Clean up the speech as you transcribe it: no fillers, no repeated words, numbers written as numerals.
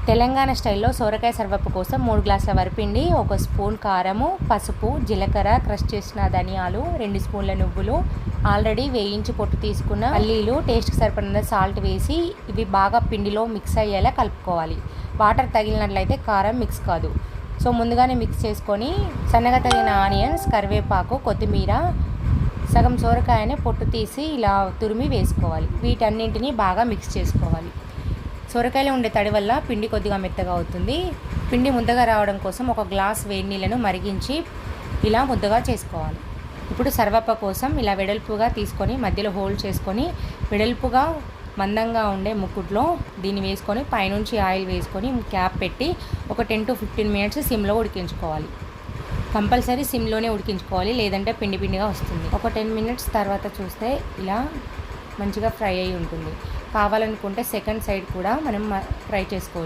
తెలంగాణ స్టైల్లో సొరకాయ సర్వప్ప కోసం 3 గ్లాసుల వరిపిండి, 1 స్పూన్ కారము, పసుపు, జీలకర్ర, క్రష్ చేసిన ధనియాలు, 2 స్పూన్ల నువ్వులు, ఆల్రెడీ వేయించి పొట్టు తీసుకున్న పల్లీలు, టేస్ట్కి సరిపడిన సాల్ట్ వేసి ఇవి బాగా పిండిలో మిక్స్ అయ్యేలా కలుపుకోవాలి. వాటర్ తగిలినట్లయితే కారం మిక్స్ కాదు. సో ముందుగానే మిక్స్ చేసుకొని సన్నగా తగిన ఆనియన్స్, కరివేపాకు, కొత్తిమీర, సగం సొరకాయని పొట్టు తీసి ఇలా తురిమి వేసుకోవాలి. వీటన్నింటినీ బాగా మిక్స్ చేసుకోవాలి. సొరకాయలో ఉండే తడి వల్ల పిండి కొద్దిగా మెత్తగా అవుతుంది. పిండి ముద్దగా రావడం కోసం 1 గ్లాస్ వేడి నీళ్ళను మరిగించి ఇలా ముద్దగా చేసుకోవాలి. ఇప్పుడు సర్వప్ప కోసం ఇలా వెడల్పుగా తీసుకొని మధ్యలో హోల్డ్ చేసుకొని వెడల్పుగా మందంగా ఉండే ముక్కుట్లో దీన్ని వేసుకొని పైనుంచి ఆయిల్ వేసుకొని క్యాప్ పెట్టి ఒక 10 to 15 మినిట్స్ సిమ్లో ఉడికించుకోవాలి. కంపల్సరీ సిమ్లోనే ఉడికించుకోవాలి, లేదంటే పిండి పిండిగా వస్తుంది. ఒక 10 మినిట్స్ తర్వాత చూస్తే ఇలా మంచిగా ఫ్రై అయి ఉంటుంది. కావాలనుకుంటే సెకండ్ సైడ్ కూడా మనం ఫ్రై చేసుకోవచ్చు.